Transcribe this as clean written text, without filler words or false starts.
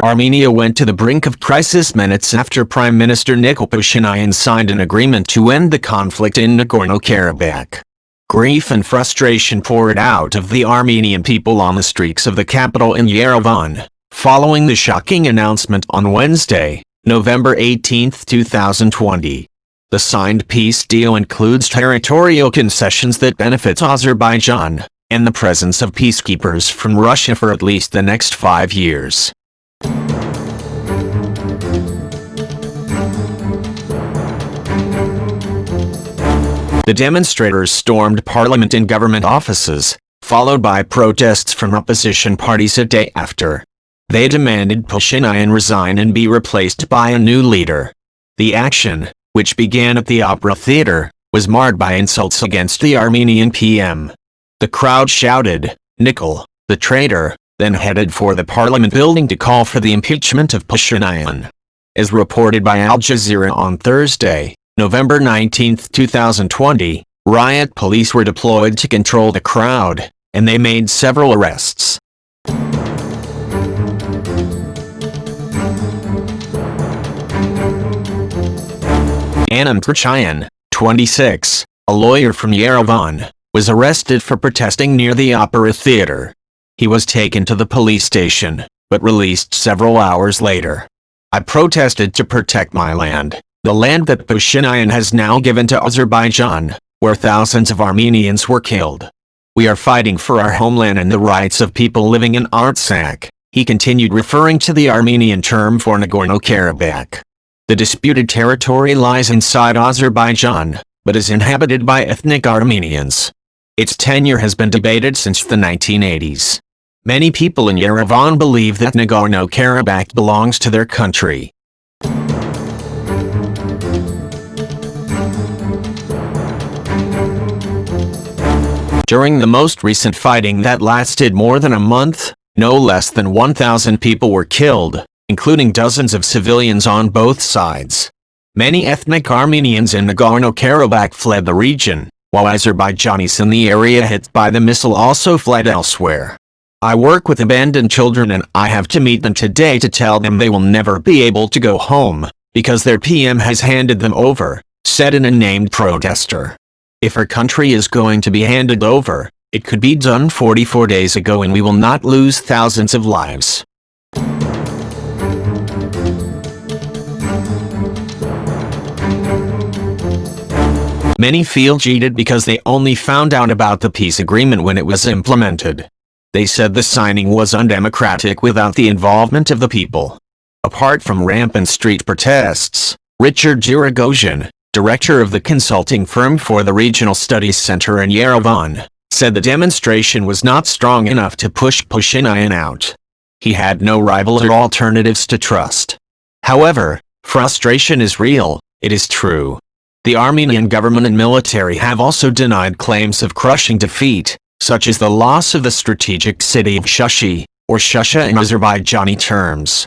Armenia went to the brink of crisis minutes after Prime Minister Nikol Pashinyan signed an agreement to end the conflict in Nagorno-Karabakh. Grief and frustration poured out of the Armenian people on the streets of the capital in Yerevan, following the shocking announcement on Wednesday, November 18, 2020. The signed peace deal includes territorial concessions that benefit Azerbaijan, and the presence of peacekeepers from Russia for at least the next 5 years. The demonstrators stormed parliament and government offices, followed by protests from opposition parties a day after. They demanded Pashinyan resign and be replaced by a new leader. The action, which began at the Opera Theatre, was marred by insults against the Armenian PM. The crowd shouted, "Nikol, the traitor," then headed for the parliament building to call for the impeachment of Pashinyan. As reported by Al Jazeera on Thursday, November 19, 2020, riot police were deployed to control the crowd, and they made several arrests. Pashinyan, 26, a lawyer from Yerevan, was arrested for protesting near the Opera Theatre. He was taken to the police station, but released several hours later. "I protested to protect my land, the land that Pashinyan has now given to Azerbaijan, where thousands of Armenians were killed. We are fighting for our homeland and the rights of people living in Artsakh," he continued, referring to the Armenian term for Nagorno-Karabakh. The disputed territory lies inside Azerbaijan, but is inhabited by ethnic Armenians. Its tenure has been debated since the 1980s. Many people in Yerevan believe that Nagorno-Karabakh belongs to their country. During the most recent fighting that lasted more than a month, no less than 1,000 people were killed, including dozens of civilians on both sides. Many ethnic Armenians in Nagorno-Karabakh fled the region, while Azerbaijanis in the area hit by the missile also fled elsewhere. "I work with abandoned children and I have to meet them today to tell them they will never be able to go home, because their PM has handed them over," said an unnamed protester. "If our country is going to be handed over, it could be done 44 days ago and we will not lose thousands of lives." Many feel cheated because they only found out about the peace agreement when it was implemented. They said the signing was undemocratic without the involvement of the people. Apart from rampant street protests, Richard Yerevan, director of the consulting firm for the Regional Studies Center in Yerevan, said the demonstration was not strong enough to push Pashinyan out. He had no rivals or alternatives to trust. However, frustration is real, it is true. The Armenian government and military have also denied claims of crushing defeat, such as the loss of the strategic city of Shushi, or Shusha in Azerbaijani terms.